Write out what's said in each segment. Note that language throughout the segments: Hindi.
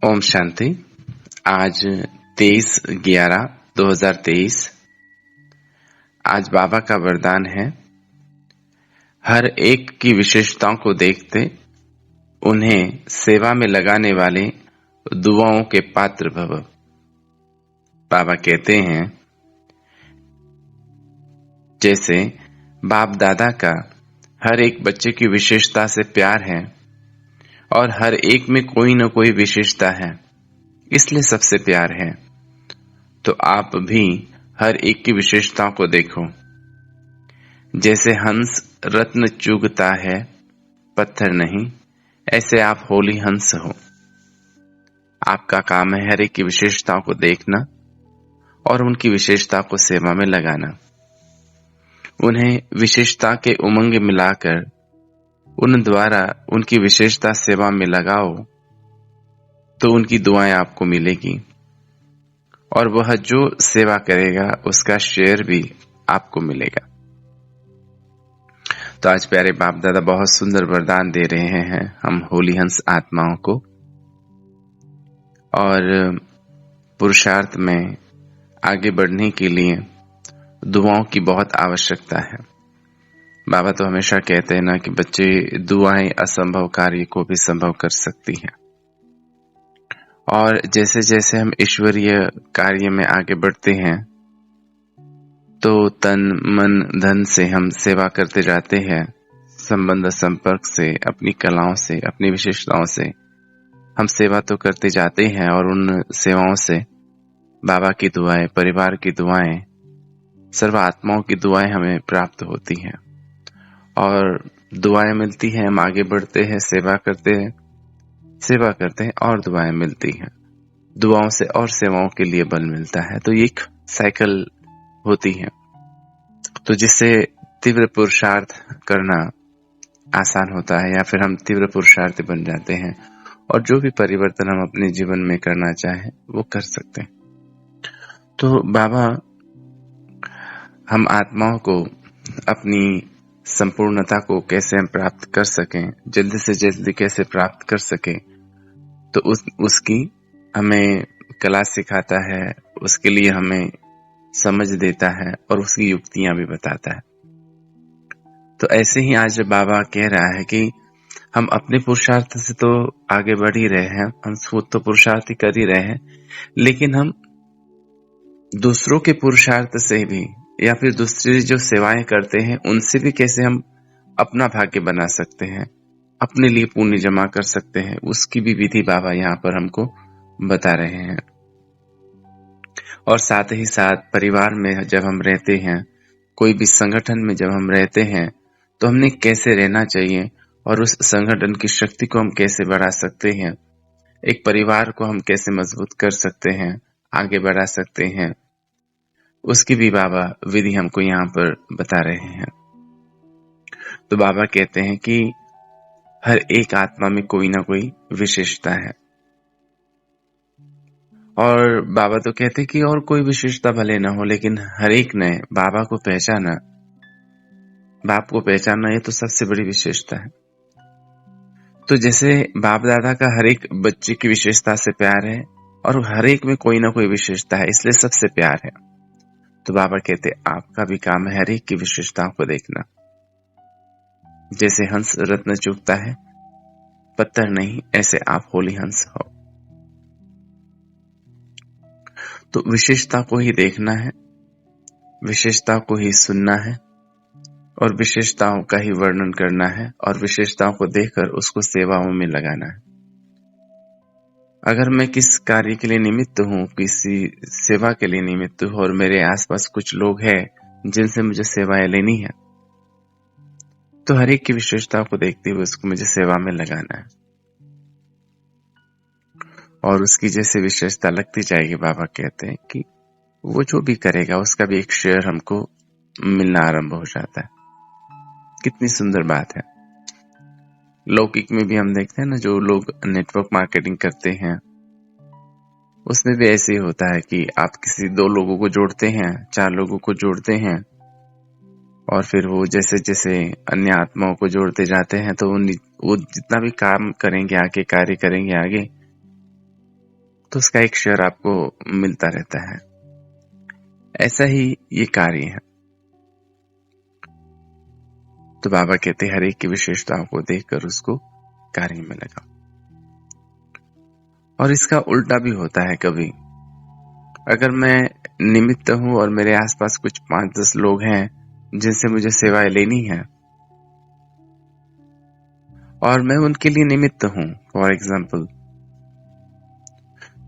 ओम शांति। आज 23/11/2023। आज बाबा का वरदान है, हर एक की विशेषताओं को देखते उन्हें सेवा में लगाने वाले दुआओं के पात्र भव। बाबा कहते हैं, जैसे बाप दादा का हर एक बच्चे की विशेषता से प्यार है और हर एक में कोई न कोई विशेषता है, इसलिए सबसे प्यार है। तो आप भी हर एक की विशेषताओं को देखो। जैसे हंस रत्न चुगता है, पत्थर नहीं, ऐसे आप होली हंस हो। आपका काम है हर एक की विशेषताओं को देखना और उनकी विशेषता को सेवा में लगाना। उन्हें विशेषता के उमंग मिलाकर उन द्वारा उनकी विशेषता सेवा में लगाओ तो उनकी दुआएं आपको मिलेगी और वह जो सेवा करेगा उसका शेयर भी आपको मिलेगा। तो आज प्यारे बाप दादा बहुत सुंदर वरदान दे रहे हैं हम होली हंस आत्माओं को, और पुरुषार्थ में आगे बढ़ने के लिए दुआओं की बहुत आवश्यकता है। बाबा तो हमेशा कहते हैं ना कि बच्चे, दुआएं असंभव कार्य को भी संभव कर सकती हैं। और जैसे जैसे हम ईश्वरीय कार्य में आगे बढ़ते हैं तो तन मन धन से हम सेवा करते जाते हैं। संबंध संपर्क से, अपनी कलाओं से, अपनी विशेषताओं से हम सेवा तो करते जाते हैं और उन सेवाओं से बाबा की दुआएं, परिवार की दुआएं, सर्व आत्माओं की दुआएं हमें प्राप्त होती हैं और दुआएं मिलती हैं। हम आगे बढ़ते हैं, सेवा करते हैं और दुआएं मिलती हैं। दुआओं से और सेवाओं के लिए बल मिलता है। तो ये एक साइकिल होती है, तो जिससे तीव्र पुरुषार्थ करना आसान होता है, या फिर हम तीव्र पुरुषार्थी बन जाते हैं और जो भी परिवर्तन हम अपने जीवन में करना चाहें वो कर सकते हैं। तो बाबा हम आत्माओं को अपनी संपूर्णता को कैसे हम प्राप्त कर सकें, जल्दी से जल्दी कैसे प्राप्त कर सकें, तो उसकी हमें कला सिखाता है, उसके लिए हमें समझ देता है और उसकी युक्तियां भी बताता है। तो ऐसे ही आज बाबा कह रहा है कि हम अपने पुरुषार्थ से तो आगे बढ़ ही रहे हैं, हम खुद तो पुरुषार्थ ही कर ही रहे हैं, लेकिन हम दूसरों के पुरुषार्थ से भी, या फिर दूसरी जो सेवाएं करते हैं उनसे भी कैसे हम अपना भाग्य बना सकते हैं, अपने लिए पुण्य जमा कर सकते हैं, उसकी भी विधि बाबा यहाँ पर हमको बता रहे हैं। और साथ ही साथ परिवार में जब हम रहते हैं, कोई भी संगठन में जब हम रहते हैं, तो हमने कैसे रहना चाहिए और उस संगठन की शक्ति को हम कैसे बढ़ा सकते हैं, एक परिवार को हम कैसे मजबूत कर सकते हैं, आगे बढ़ा सकते हैं, उसकी भी बाबा विधि हमको यहाँ पर बता रहे हैं। तो बाबा कहते हैं कि हर एक आत्मा में कोई ना कोई विशेषता है, और बाबा तो कहते हैं कि और कोई विशेषता भले ना हो, लेकिन हर एक ने बाबा को पहचाना, बाप को पहचानना, ये तो सबसे बड़ी विशेषता है। तो जैसे बाप दादा का हर एक बच्चे की विशेषता से प्यार है और हर एक में कोई ना कोई विशेषता है, इसलिए सबसे प्यार है। तो बाबा कहते आपका भी काम है हर एक की विशेषताओं को देखना। जैसे हंस रत्न चुगता है, पत्थर नहीं, ऐसे आप होली हंस हो। तो विशेषता को ही देखना है, विशेषता को ही सुनना है और विशेषताओं का ही वर्णन करना है और विशेषताओं को देखकर उसको सेवाओं में लगाना है। अगर मैं किस कार्य के लिए निमित्त हूँ, किसी सेवा के लिए निमित्त हूँ और मेरे आसपास कुछ लोग हैं जिनसे मुझे सेवाएं लेनी है, तो हर एक की विशेषताओं को देखते हुए उसको मुझे सेवा में लगाना है और उसकी जैसे विशेषता लगती जाएगी, बाबा कहते हैं कि वो जो भी करेगा उसका भी एक शेयर हमको मिलना आरंभ हो जाता है। कितनी सुंदर बात है। लौकिक में भी हम देखते हैं ना, जो लोग नेटवर्क मार्केटिंग करते हैं उसमें भी ऐसे ही होता है कि आप किसी 2 लोगों को जोड़ते हैं, 4 लोगों को जोड़ते हैं और फिर वो जैसे जैसे अन्य आत्माओं को जोड़ते जाते हैं तो वो जितना भी काम करेंगे आगे, कार्य करेंगे आगे, तो उसका एक शेयर आपको मिलता रहता है। ऐसा ही ये कार्य है। तो बाबा कहते हर एक की विशेषताओं को देखकर उसको कार्य में लगा। और इसका उल्टा भी होता है कभी। अगर मैं निमित्त हूं और मेरे आसपास कुछ 5-10 लोग हैं जिनसे मुझे सेवाएं लेनी है और मैं उनके लिए निमित्त हूं, फॉर एग्जाम्पल,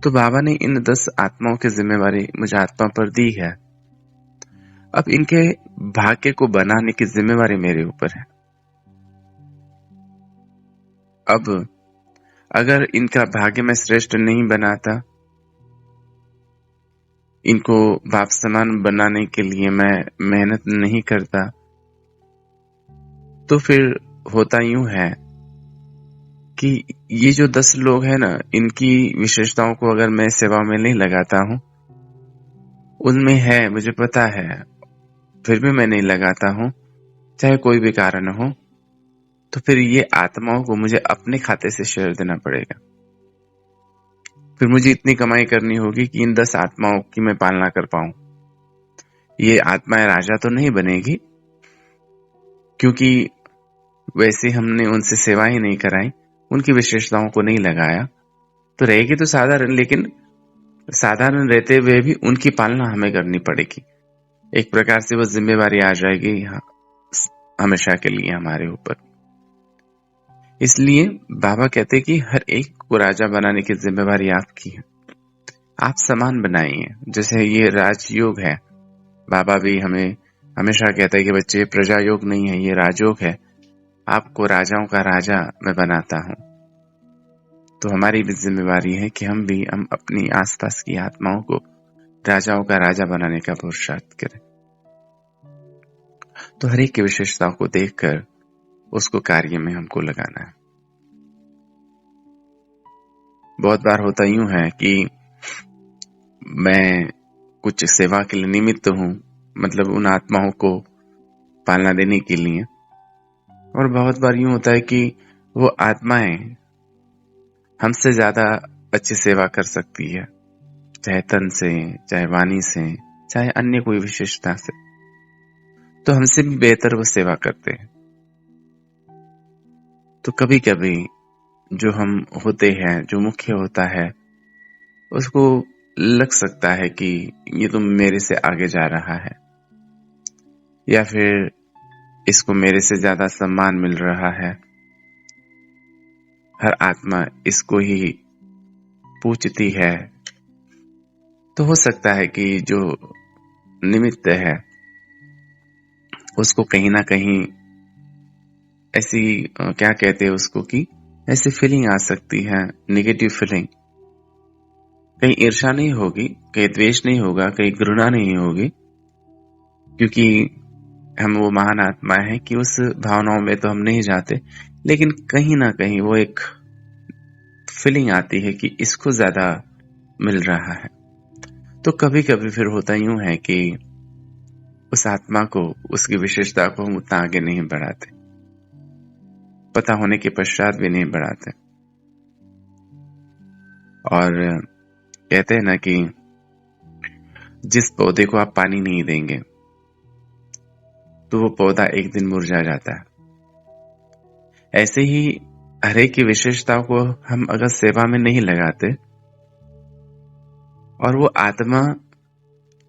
तो बाबा ने इन 10 आत्माओं की जिम्मेवारी मुझे आत्मा पर दी है। अब इनके भाग्य को बनाने की जिम्मेवारी मेरे ऊपर है। अब अगर इनका भाग्य मैं श्रेष्ठ नहीं बनाता, इनको बाप समान बनाने के लिए मैं मेहनत नहीं करता, तो फिर होता यूं है कि ये जो 10 लोग हैं ना, इनकी विशेषताओं को अगर मैं सेवा में नहीं लगाता हूं, उनमें है मुझे पता है, फिर भी मैं नहीं लगाता हूं, चाहे कोई भी कारण हो, तो फिर ये आत्माओं को मुझे अपने खाते से शेयर देना पड़ेगा। फिर मुझे इतनी कमाई करनी होगी कि इन 10 आत्माओं की मैं पालना कर पाऊं। ये आत्माएं राजा तो नहीं बनेगी, क्योंकि वैसे हमने उनसे सेवा ही नहीं कराई, उनकी विशेषताओं को नहीं लगाया, तो रहेगी तो साधारण, लेकिन साधारण रहते हुए भी उनकी पालना हमें करनी पड़ेगी। एक प्रकार से वो जिम्मेवारी आ जाएगी हमेशा के लिए हमारे ऊपर। इसलिए बाबा कहते कि हर एक को राजा बनाने की जिम्मेवारी आपकी है। आप समान बनाइए। जैसे ये राजयोग है, बाबा भी हमें हमेशा कहता है कि बच्चे प्रजा योग नहीं है, ये राजयोग है। आपको राजाओं का राजा मैं बनाता हूं। तो हमारी भी जिम्मेवारी है कि हम अपनी आसपास की आत्माओं को राजाओं का राजा बनाने का पुरुषार्थ करें। तो हर एक की विशेषताओं को देखकर उसको कार्य में हमको लगाना है। बहुत बार होता यूं है कि मैं कुछ सेवा के लिए निमित्त हूं, मतलब उन आत्माओं को पालना देने के लिए, और बहुत बार यूं होता है कि वो आत्माएं हमसे ज्यादा अच्छी सेवा कर सकती है, चाहे तन से, चाहे वाणी से, चाहे अन्य कोई विशेषता से, तो हमसे भी बेहतर वो सेवा करते हैं। तो कभी कभी जो हम होते हैं, जो मुख्य होता है, उसको लग सकता है कि ये तो मेरे से आगे जा रहा है, या फिर इसको मेरे से ज्यादा सम्मान मिल रहा है, हर आत्मा इसको ही पूछती है। तो हो सकता है कि जो निमित्त है उसको कहीं ना कहीं ऐसी क्या कहते हैं उसको, कि ऐसी फीलिंग आ सकती है, नेगेटिव फीलिंग। कहीं ईर्ष्या नहीं होगी, कहीं द्वेष नहीं होगा, कहीं घृणा नहीं होगी, क्योंकि हम वो महान आत्मा है कि उस भावनाओं में तो हम नहीं जाते, लेकिन कहीं ना कहीं वो एक फीलिंग आती है कि इसको ज्यादा मिल रहा है। तो कभी कभी फिर होता यूं है कि उस आत्मा को, उसकी विशेषता को हम उतना आगे नहीं बढ़ाते, पता होने के पश्चात भी नहीं बढ़ाते। और कहते हैं ना कि जिस पौधे को आप पानी नहीं देंगे तो वो पौधा एक दिन मुरझा जाता है। ऐसे ही हर एक की विशेषताओं को हम अगर सेवा में नहीं लगाते और वो आत्मा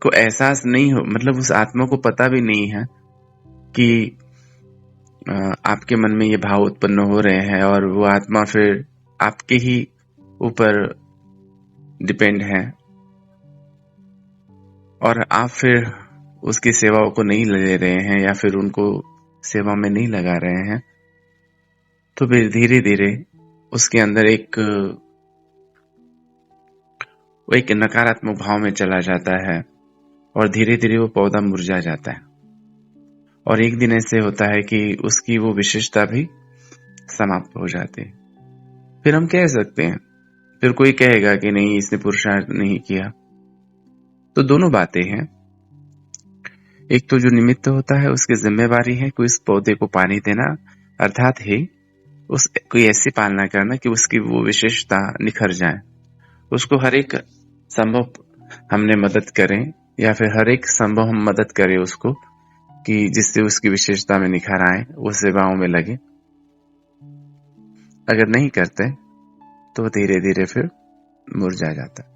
को एहसास नहीं हो, मतलब उस आत्मा को पता भी नहीं है कि आपके मन में ये भाव उत्पन्न हो रहे हैं, और वो आत्मा फिर आपके ही ऊपर डिपेंड है, और आप फिर उसकी सेवाओं को नहीं ले रहे हैं या फिर उनको सेवा में नहीं लगा रहे हैं, तो फिर धीरे धीरे उसके अंदर एक नकारात्मक भाव में चला जाता है, और धीरे धीरे वो पौधा मुरझा जाता है, और एक दिन ऐसे होता है कि उसकी वो विशेषता भी समाप्त हो जाती है। फिर हम कह सकते हैं, फिर कोई कहेगा कि नहीं, इसने पुरुषार्थ नहीं किया। तो दोनों बातें हैं। एक तो जो निमित्त होता है उसकी जिम्मेवारी है कि उस पौधे को पानी देना, अर्थात ही कोई ऐसी पालना करना कि उसकी वो विशेषता निखर जाए, उसको हर एक संभव हमने मदद करें, या फिर हर एक संभव हम मदद करें उसको, कि जिससे उसकी विशेषता में निखार आए, वो सेवाओं में लगे। अगर नहीं करते तो धीरे धीरे फिर मुरझा जाता है।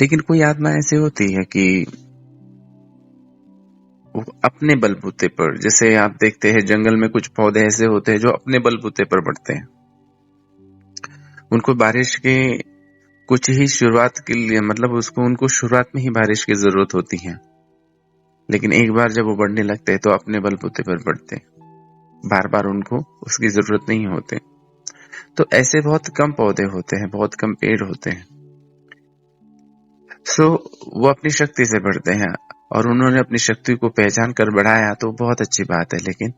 लेकिन कोई आत्मा ऐसी होती है कि वो अपने बलबूते पर, जैसे आप देखते हैं जंगल में कुछ पौधे ऐसे होते हैं जो अपने बलबूते पर बढ़ते हैं। उनको बारिश के कुछ ही शुरुआत के लिए, मतलब उनको शुरुआत में ही बारिश की जरूरत होती है, लेकिन एक बार जब वो बढ़ने लगते हैं तो अपने बलबूते पर बढ़ते हैं, बार बार उनको उसकी जरूरत नहीं होती। तो ऐसे बहुत कम पौधे होते हैं, बहुत कम पेड़ होते हैं। सो वो अपनी शक्ति से बढ़ते हैं, और उन्होंने अपनी शक्ति को पहचान कर बढ़ाया तो बहुत अच्छी बात है। लेकिन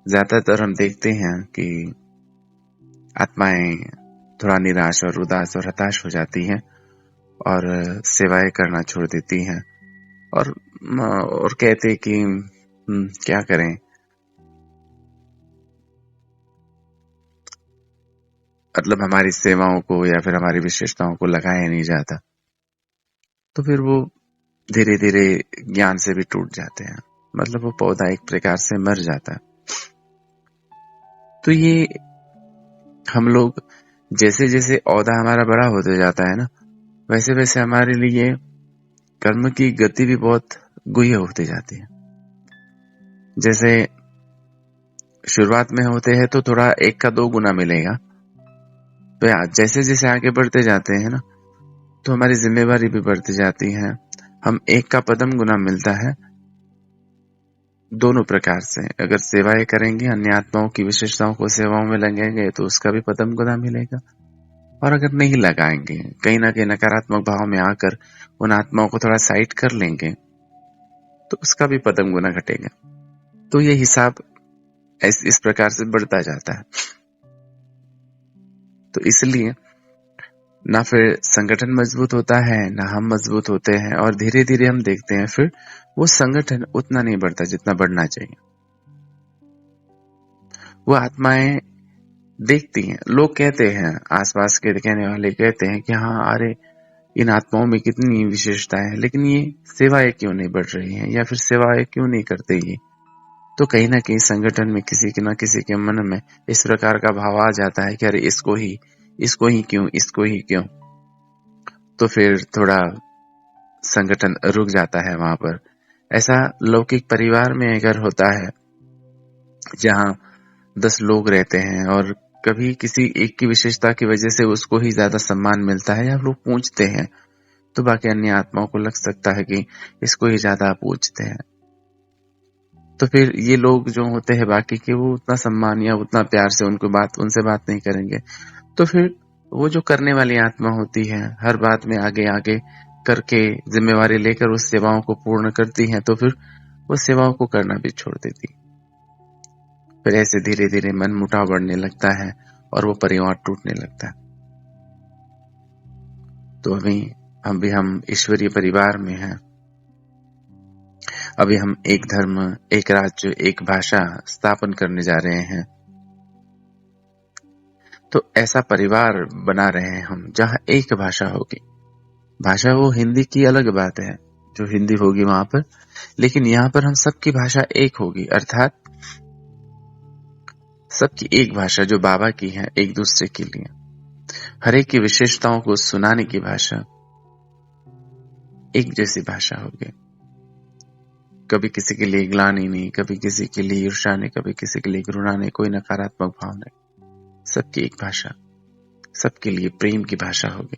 ज्यादातर हम देखते हैं कि आत्माएं थोड़ा निराश और उदास और हताश हो जाती हैं और सेवाएं करना छोड़ देती हैं, और कहते कि क्या करें, मतलब हमारी सेवाओं को या फिर हमारी विशेषताओं को लगाया नहीं जाता। तो फिर वो धीरे धीरे ज्ञान से भी टूट जाते हैं, मतलब वो पौधा एक प्रकार से मर जाता है। तो ये हम लोग जैसे जैसे औदा हमारा बड़ा होते जाता है ना, वैसे वैसे हमारे लिए कर्म की गति भी बहुत गुह्य होती जाती है। जैसे शुरुआत में होते हैं तो थोड़ा 1 का 2 गुना मिलेगा, तो जैसे जैसे आगे बढ़ते जाते हैं ना, तो हमारी जिम्मेवारी भी बढ़ती जाती है। हम 1 का पदम गुना मिलता है दोनों प्रकार से। अगर सेवाएं करेंगे, अन्य आत्माओं की विशेषताओं को सेवाओं में लगेंगे तो उसका भी पदम गुना मिलेगा, और अगर नहीं लगाएंगे, कहीं ना कहीं नकारात्मक भाव में आकर उन आत्माओं को थोड़ा साइड कर लेंगे, तो उसका भी पदम गुना घटेगा। तो ये हिसाब इस प्रकार से बढ़ता जाता है। तो इसलिए ना फिर संगठन मजबूत होता है, ना हम मजबूत होते हैं, और धीरे धीरे हम देखते हैं फिर वो संगठन उतना नहीं बढ़ता जितना बढ़ना चाहिए। वो आत्माएं देखती हैं, लोग कहते हैं, आसपास के कहने वाले कहते हैं कि हाँ, अरे इन आत्माओं में कितनी विशेषताएं हैं, लेकिन ये सेवाएं क्यों नहीं बढ़ रही हैं, या फिर सेवाएं क्यों नहीं करते ये। तो कहीं ना कहीं संगठन में किसी के ना किसी के मन में इस प्रकार का भाव आ जाता है कि अरे इसको ही क्यों। तो फिर थोड़ा संगठन रुक जाता है वहां पर। ऐसा लौकिक परिवार में अगर होता है जहां 10 लोग रहते हैं और कभी किसी एक की विशेषता की वजह से उसको ही ज्यादा सम्मान मिलता है या लोग पूछते हैं, तो बाकी अन्य आत्माओं को लग सकता है कि इसको ही ज्यादा पूछते हैं। तो फिर ये लोग जो होते हैं बाकी के, वो उतना सम्मान या उतना प्यार से उनसे बात नहीं करेंगे। तो फिर वो जो करने वाली आत्मा होती है, हर बात में आगे आगे करके जिम्मेवारी लेकर उस सेवाओं को पूर्ण करती हैं, तो फिर वो सेवाओं को करना भी छोड़ देती। फिर ऐसे धीरे धीरे मन मुटाव बढ़ने लगता है और वो परिवार टूटने लगता है। तो अभी हम ईश्वरीय परिवार में हैं। अभी हम एक धर्म, एक राज्य, एक भाषा स्थापन करने जा रहे हैं। तो ऐसा परिवार बना रहे हैं हम जहां एक भाषा होगी। भाषा वो हिंदी की अलग बात है, जो हिंदी होगी वहां पर, लेकिन यहाँ पर हम सबकी भाषा एक होगी, अर्थात सबकी एक भाषा जो बाबा की है, एक दूसरे के लिए हर एक की विशेषताओं को सुनाने की भाषा एक जैसी भाषा होगी। कभी किसी के लिए ग्लानि नहीं, कभी किसी के लिए ईर्ष्या नहीं, कभी किसी के लिए घृणा नहीं, कोई नकारात्मक भाव नहीं। सबकी एक भाषा, सबके लिए प्रेम की भाषा होगी।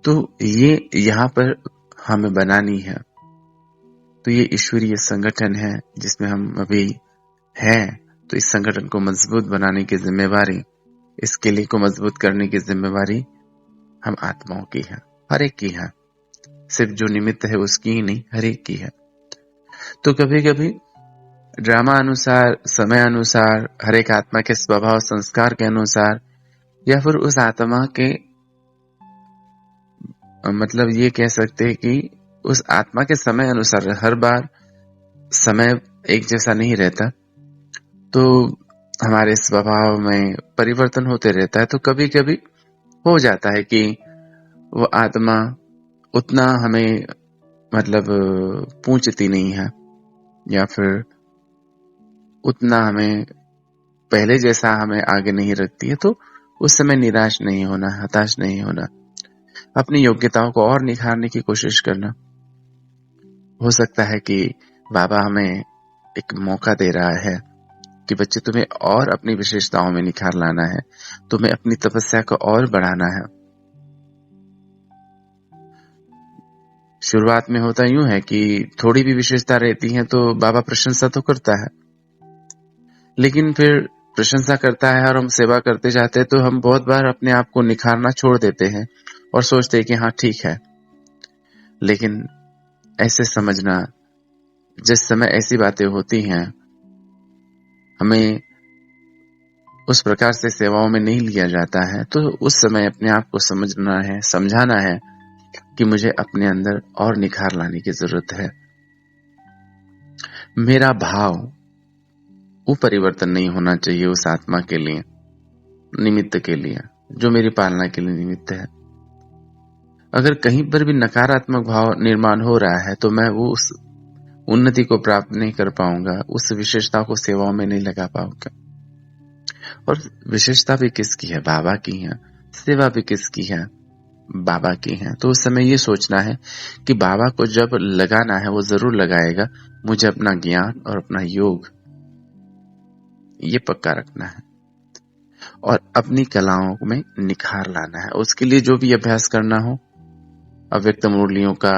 तो ये यहाँ पर हमें बनानी है। तो ये ईश्वरीय संगठन है जिसमें हम अभी हैं। तो इस संगठन को मजबूत बनाने की जिम्मेवारी, इस किले को मजबूत करने की जिम्मेवारी हम आत्माओं की है, हर एक की है। सिर्फ जो निमित्त है उसकी ही नहीं, हर एक की है। तो कभी कभी ड्रामा अनुसार, समय अनुसार, हर एक आत्मा के स्वभाव संस्कार के अनुसार, या फिर उस आत्मा के, मतलब ये कह सकते हैं कि उस आत्मा के समय अनुसार, हर बार समय एक जैसा नहीं रहता। तो हमारे स्वभाव में परिवर्तन होते रहता है, तो कभी कभी हो जाता है कि वो आत्मा उतना हमें मतलब पूछती नहीं है, या फिर उतना हमें पहले जैसा हमें आगे नहीं रखती है। तो उस समय निराश नहीं होना, हताश नहीं होना, अपनी योग्यताओं को और निखारने की कोशिश करना। हो सकता है कि बाबा हमें एक मौका दे रहा है कि बच्चे, तुम्हें और अपनी विशेषताओं में निखार लाना है, तुम्हें अपनी तपस्या को और बढ़ाना है। शुरुआत में होता यूं है कि थोड़ी भी विशेषता रहती है तो बाबा प्रशंसा तो करता है, लेकिन फिर प्रशंसा करता है और हम सेवा करते जाते हैं तो हम बहुत बार अपने आप को निखारना छोड़ देते हैं और सोचते हैं कि हाँ ठीक है। लेकिन ऐसे समझना, जिस समय ऐसी बातें होती हैं, हमें उस प्रकार से सेवाओं में नहीं लिया जाता है, तो उस समय अपने आप को समझना है, समझाना है कि मुझे अपने अंदर और निखार लाने की जरूरत है। मेरा भाव वो परिवर्तन नहीं होना चाहिए उस आत्मा के लिए, निमित्त के लिए, जो मेरी पालना के लिए निमित्त है। अगर कहीं पर भी नकारात्मक भाव निर्माण हो रहा है तो मैं वो उस उन्नति को प्राप्त नहीं कर पाऊंगा, उस विशेषता को सेवाओं में नहीं लगा पाऊंगा। और विशेषता भी किसकी है? बाबा की है। सेवा भी किसकी है? बाबा की है। तो उस समय ये सोचना है कि बाबा को जब लगाना है वो जरूर लगाएगा, मुझे अपना ज्ञान और अपना योग ये पक्का रखना है और अपनी कलाओं में निखार लाना है। उसके लिए जो भी अभ्यास करना हो, अव्यक्त मुरलियों का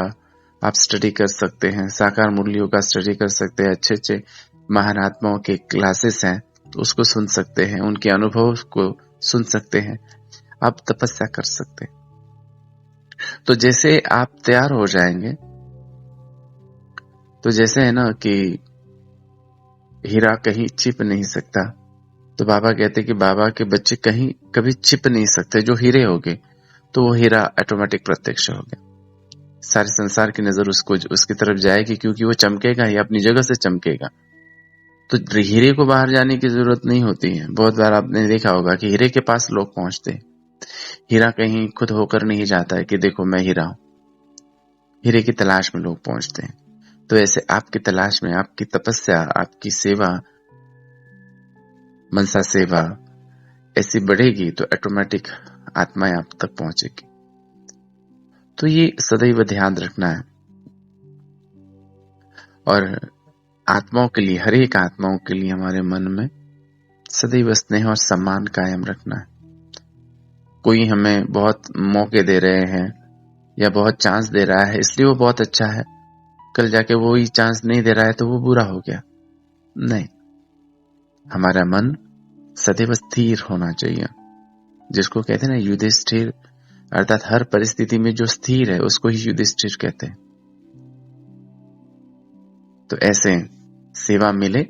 आप स्टडी कर सकते हैं, साकार मुरलियों का स्टडी कर सकते हैं, अच्छे अच्छे महान आत्माओं के क्लासेस हैं तो उसको सुन सकते हैं, उनके अनुभव को सुन सकते हैं, आप तपस्या कर सकते हैं। तो जैसे आप तैयार हो जाएंगे, तो जैसे है ना कि हीरा कहीं छिप नहीं सकता, तो बाबा कहते कि बाबा के बच्चे कहीं कभी छिप नहीं सकते। जो हीरे हो गए तो वो हीरा ऑटोमेटिक प्रत्यक्ष हो गया, सारे संसार की नजर उसकी तरफ जाएगी, क्योंकि वो चमकेगा ही, अपनी जगह से चमकेगा। तो हीरे को बाहर जाने की जरूरत नहीं होती है। बहुत बार आपने देखा होगा कि हीरे के पास लोग पहुंचते हैं, हीरा कहीं खुद होकर नहीं जाता है कि देखो मैं हीरा हूं। हीरे की तलाश में लोग पहुंचते हैं। तो ऐसे आपकी तलाश में आपकी तपस्या, आपकी सेवा, मनसा सेवा ऐसी बढ़ेगी तो ऑटोमेटिक आत्माएं आप तक पहुंचेगी। तो ये सदैव ध्यान रखना है और आत्माओं के लिए, हर एक आत्माओं के लिए हमारे मन में सदैव स्नेह और सम्मान कायम रखना है। कोई हमें बहुत मौके दे रहे हैं या बहुत चांस दे रहा है इसलिए वो बहुत अच्छा है, कल जाके वो ही चांस नहीं दे रहा है तो वो बुरा हो गया। नहीं, हमारा मन सदैव स्थिर होना चाहिए, जिसको कहते हैं ना युधिष्ठिर, अर्थात हर परिस्थिति में जो स्थिर है उसको ही युधिष्ठिर कहते हैं। तो ऐसे सेवा मिले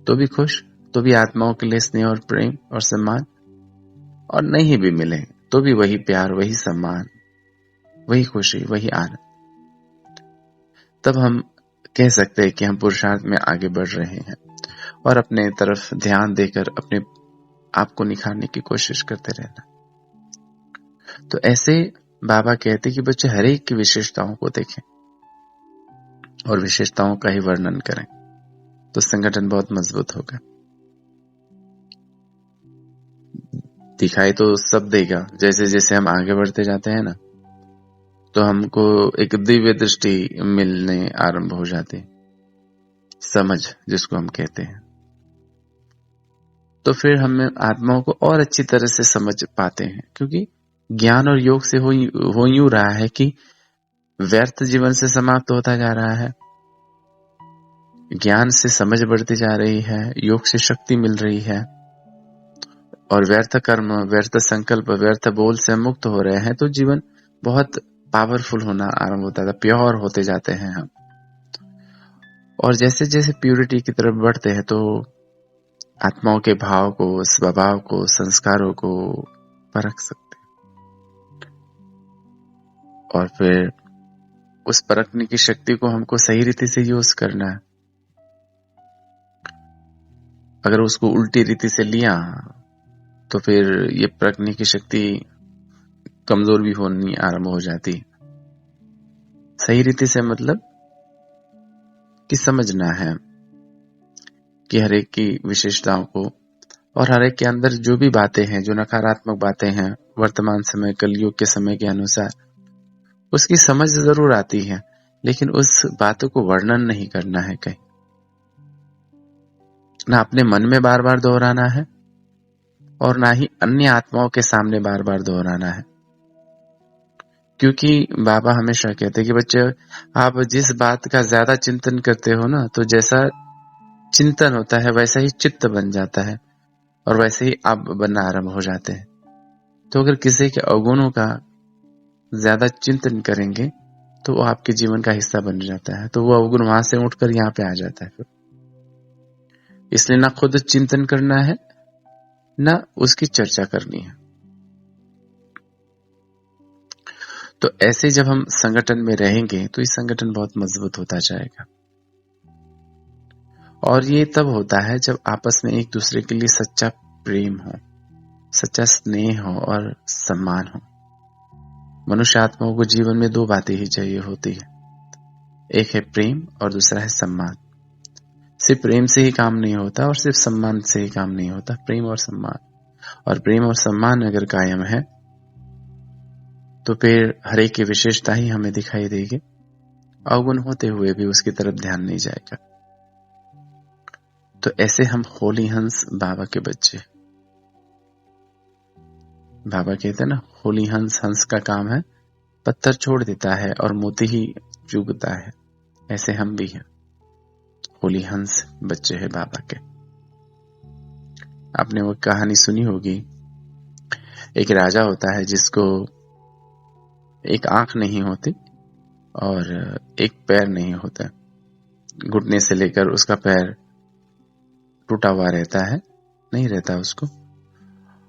तो भी खुश, तो भी आत्माओं के लिए स्नेह और प्रेम और सम्मान, और नहीं भी मिले तो भी वही प्यार, वही सम्मान, वही खुशी, वही आनंद। तब हम कह सकते हैं कि हम पुरुषार्थ में आगे बढ़ रहे हैं और अपने तरफ ध्यान देकर अपने आप को निखारने की कोशिश करते रहना। तो ऐसे बाबा कहते कि बच्चे हर एक की विशेषताओं को देखें और विशेषताओं का ही वर्णन करें, तो संगठन बहुत मजबूत होगा। दिखाई तो सब देगा, जैसे जैसे हम आगे बढ़ते जाते हैं ना, तो हमको एक दिव्य दृष्टि मिलने आरंभ हो जाती, समझ जिसको हम कहते हैं। तो फिर हम आत्माओं को और अच्छी तरह से समझ पाते हैं, क्योंकि ज्ञान और योग से हो यूं रहा है कि व्यर्थ जीवन से समाप्त होता जा रहा है, ज्ञान से समझ बढ़ती जा रही है, योग से शक्ति मिल रही है, और व्यर्थ कर्म, व्यर्थ संकल्प, व्यर्थ बोल से मुक्त हो रहे हैं। तो जीवन बहुत पावरफुल होना आरंभ होता है, प्योर होते जाते हैं हम। और जैसे जैसे प्यूरिटी की तरफ बढ़ते हैं तो आत्माओं के भाव को, स्वभाव को, संस्कारों को परख सकते हैं, और फिर उस परखने की शक्ति को हमको सही रीति से यूज करना है। अगर उसको उल्टी रीति से लिया तो फिर ये परखने की शक्ति कमजोर भी होनी आरंभ हो जाती है। सही रीति से मतलब कि समझना है कि हर एक की विशेषताओं को, और हर एक के अंदर जो भी बातें हैं, जो नकारात्मक बातें हैं वर्तमान समय कलयुग के समय के अनुसार, उसकी समझ जरूर आती है, लेकिन उस बातों को वर्णन नहीं करना है कहीं, ना अपने मन में बार बार दोहराना है और ना ही अन्य आत्माओं के सामने बार बार दोहराना है। क्योंकि बाबा हमेशा कहते हैं कि बच्चे, आप जिस बात का ज्यादा चिंतन करते हो ना, तो जैसा चिंतन होता है वैसा ही चित्त बन जाता है और वैसे ही आप बनना आरंभ हो जाते हैं। तो अगर किसी के अवगुणों का ज्यादा चिंतन करेंगे तो वो आपके जीवन का हिस्सा बन जाता है, तो वो अवगुण वहां से उठकर यहाँ पे आ जाता है। इसलिए ना खुद चिंतन करना है, ना उसकी चर्चा करनी है। तो ऐसे जब हम संगठन में रहेंगे तो ये संगठन बहुत मजबूत होता जाएगा। और ये तब होता है जब आपस में एक दूसरे के लिए सच्चा प्रेम हो, सच्चा स्नेह हो और सम्मान हो। मनुष्य आत्माओं को जीवन में दो बातें ही चाहिए होती है, एक है प्रेम और दूसरा है सम्मान। सिर्फ प्रेम से ही काम नहीं होता और सिर्फ सम्मान से ही काम नहीं होता, प्रेम और सम्मान। और प्रेम और सम्मान अगर कायम है तो फिर हर एक की विशेषता ही हमें दिखाई देगी, अवगुण होते हुए भी उसकी तरफ ध्यान नहीं जाएगा। तो ऐसे हम होली हंस बाबा के बच्चे। बाबा कहते हैं ना, होली हंस, हंस का काम है पत्थर छोड़ देता है और मोती ही चुगता है। ऐसे हम भी हैं, होली हंस बच्चे हैं बाबा के। आपने वो कहानी सुनी होगी, एक राजा होता है जिसको एक आंख नहीं होती और एक पैर नहीं होता, घुटने से लेकर उसका पैर टूटा हुआ रहता है, नहीं रहता उसको।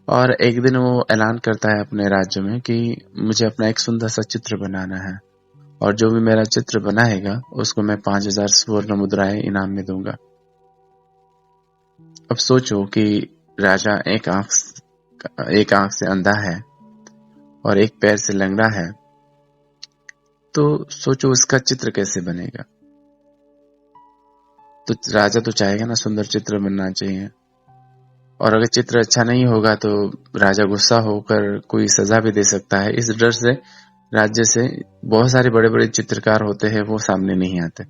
और एक दिन वो ऐलान करता है अपने राज्य में कि मुझे अपना एक सुंदर सा चित्र बनाना है, और जो भी मेरा चित्र बनाएगा उसको मैं 5000 स्वर्ण मुद्राएं इनाम में दूंगा। अब सोचो कि राजा एक आंख से अंधा है और एक पैर से लंगड़ा है, तो सोचो उसका चित्र कैसे बनेगा। तो राजा तो चाहेगा ना सुंदर चित्र बनना चाहिए, और अगर चित्र अच्छा नहीं होगा तो राजा गुस्सा होकर कोई सजा भी दे सकता है। इस डर से राज्य से बहुत सारे बड़े बड़े चित्रकार होते हैं, वो सामने नहीं आते।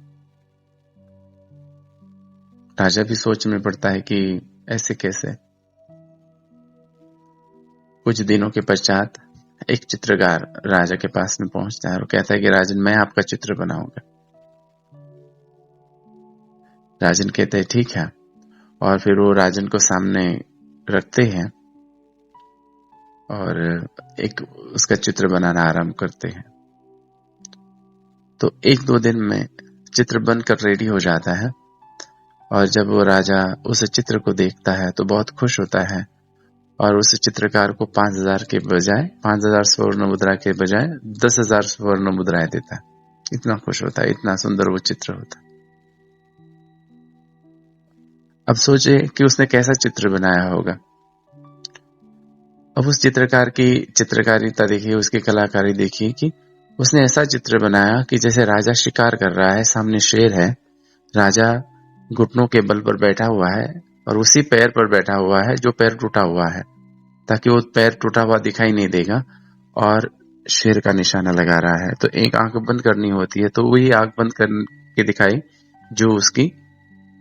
राजा भी सोच में पड़ता है कि ऐसे कैसे। कुछ दिनों के पश्चात एक चित्रकार राजा के पास में पहुंचता है और कहता है कि राजन, मैं आपका चित्र बनाऊंगा। राजन कहते हैं ठीक है, और फिर वो राजन को सामने रखते हैं और एक उसका चित्र बनाना आरंभ करते हैं। तो 1-2 दिन में चित्र बनकर रेडी हो जाता है, और जब वो राजा उस चित्र को देखता है तो बहुत खुश होता है और उस चित्रकार को 5000 के बजाय 5000 स्वर्ण मुद्रा के बजाय 10,000 स्वर्ण मुद्राएं देता है। इतना खुश होता है, इतना सुंदर वो चित्र होता है। अब सोचे कि उसने कैसा चित्र बनाया होगा। अब उस चित्रकार की चित्रकारिता देखिए, उसकी कलाकारी देखिए कि उसने ऐसा चित्र बनाया कि जैसे राजा शिकार कर रहा है, सामने शेर है, राजा घुटनों के बल पर बैठा हुआ है और उसी पैर पर बैठा हुआ है जो पैर टूटा हुआ है, ताकि वो पैर टूटा हुआ दिखाई नहीं देगा, और शेर का निशाना लगा रहा है। तो एक आंख बंद करनी होती है, तो वही आंख बंद करके दिखाई जो उसकी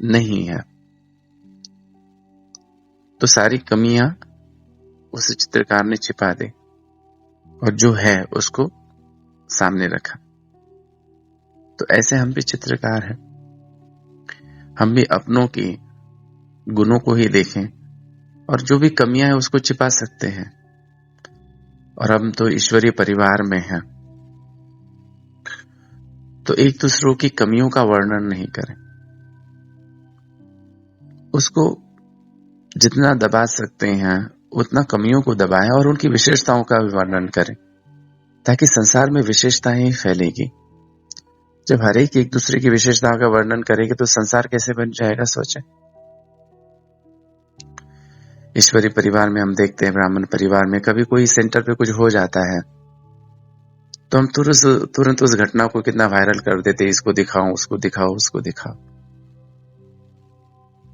नहीं है। तो सारी कमियां उस चित्रकार ने छिपा दी और जो है उसको सामने रखा। तो ऐसे हम भी चित्रकार हैं, हम भी अपनों की गुणों को ही देखें और जो भी कमियां हैं उसको छिपा सकते हैं। और हम तो ईश्वरीय परिवार में हैं, तो एक दूसरों की कमियों का वर्णन नहीं करें, उसको जितना दबा सकते हैं उतना कमियों को दबाएं और उनकी विशेषताओं का भी वर्णन करें, ताकि संसार में विशेषताएं फैलेगी। जब हर एक दूसरे की विशेषताओं का वर्णन करेंगे तो संसार कैसे बन जाएगा, सोचें। ईश्वरीय परिवार में हम देखते हैं, ब्राह्मण परिवार में कभी कोई सेंटर पे कुछ हो जाता है तो हम तुरंत उस घटना को कितना वायरल कर देते, इसको दिखाओ, उसको दिखाओ, उसको दिखाओ,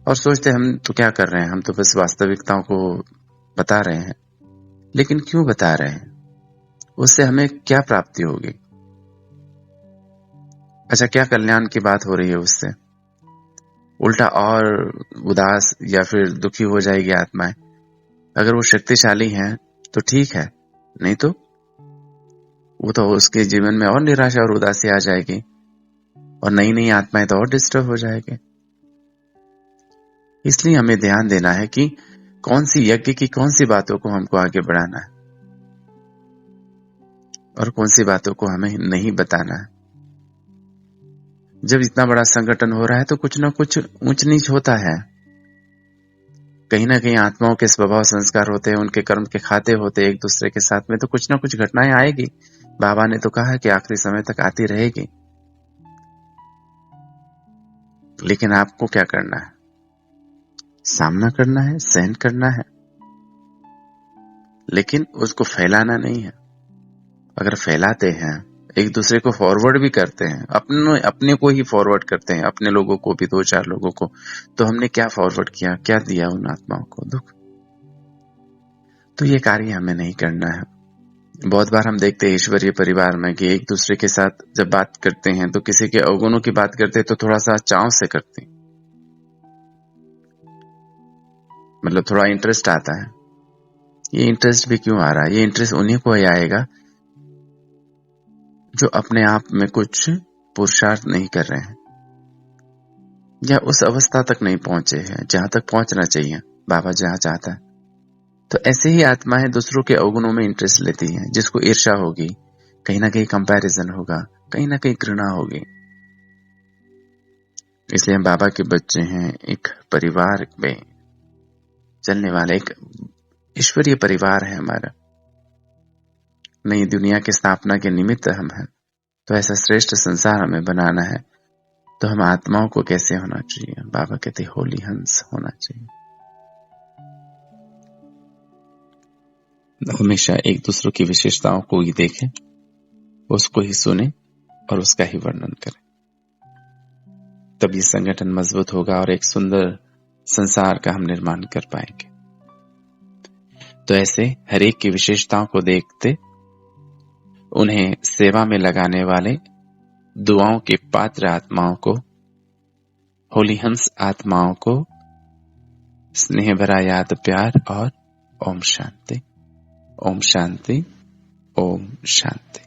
और सोचते हम तो क्या कर रहे हैं, हम तो बस वास्तविकताओं को बता रहे हैं। लेकिन क्यों बता रहे हैं? उससे हमें क्या प्राप्ति होगी? अच्छा, क्या कल्याण की बात हो रही है उससे? उल्टा और उदास या फिर दुखी हो जाएगी आत्माएं। अगर वो शक्तिशाली हैं तो ठीक है, नहीं तो वो तो उसके जीवन में और निराशा और उदासी आ जाएगी, और नई नई आत्माएं तो और डिस्टर्ब हो जाएगी। इसलिए हमें ध्यान देना है कि कौन सी यज्ञ की कौन सी बातों को हमको आगे बढ़ाना है और कौन सी बातों को हमें नहीं बताना है। जब इतना बड़ा संगठन हो रहा है तो कुछ ना कुछ ऊंच नीच होता है। कहीं ना कहीं आत्माओं के स्वभाव संस्कार होते हैं, उनके कर्म के खाते होते हैं एक दूसरे के साथ में, तो कुछ ना कुछ घटनाएं आएगी। बाबा ने तो कहा कि आखिरी समय तक आती रहेगी। लेकिन आपको क्या करना है? सामना करना है, सहन करना है, लेकिन उसको फैलाना नहीं है। अगर फैलाते हैं, एक दूसरे को फॉरवर्ड भी करते हैं, अपने को ही फॉरवर्ड करते हैं, अपने लोगों को भी, 2-4 लोगों को, तो हमने क्या फॉरवर्ड किया, क्या दिया उन आत्माओं को? दुख। तो ये कार्य हमें नहीं करना है। बहुत बार हम देखते हैं ईश्वरीय परिवार में कि एक दूसरे के साथ जब बात करते हैं तो किसी के अवगुणों की बात करते हैं तो थोड़ा सा चाव से करते हैं, मतलब थोड़ा इंटरेस्ट आता है। ये इंटरेस्ट भी क्यों आ रहा है? ये इंटरेस्ट उन्हीं को ही आएगा जो अपने आप में कुछ पुरुषार्थ नहीं कर रहे हैं या उस अवस्था तक नहीं पहुंचे हैं जहां तक पहुंचना चाहिए बाबा जहां चाहता है। तो ऐसे ही आत्माएं दूसरों के अवगुणों में इंटरेस्ट लेती हैं। जिसको ईर्ष्या होगी, कहीं ना कहीं कंपैरिजन होगा, कहीं ना कहीं घृणा होगी। इसलिए हम बाबा के बच्चे हैं, एक परिवार में चलने वाले एक ईश्वरीय परिवार है हमारा। नई दुनिया की स्थापना के निमित्त हम हैं। तो ऐसा श्रेष्ठ संसार हमें बनाना है। तो हम आत्माओं को कैसे होना चाहिए? बाबा कहते होली हंस होना चाहिए। हमेशा एक दूसरों की विशेषताओं को ही देखें, उसको ही सुने और उसका ही वर्णन करें। तब ये संगठन मजबूत होगा और एक सुंदर संसार का हम निर्माण कर पाएंगे। तो ऐसे हर एक की विशेषताओं को देखते, उन्हें सेवा में लगाने वाले दुआओं के पात्र आत्माओं को, होली हंस आत्माओं को स्नेह भरा याद, प्यार और ओम शांति, ओम शांति, ओम शांति।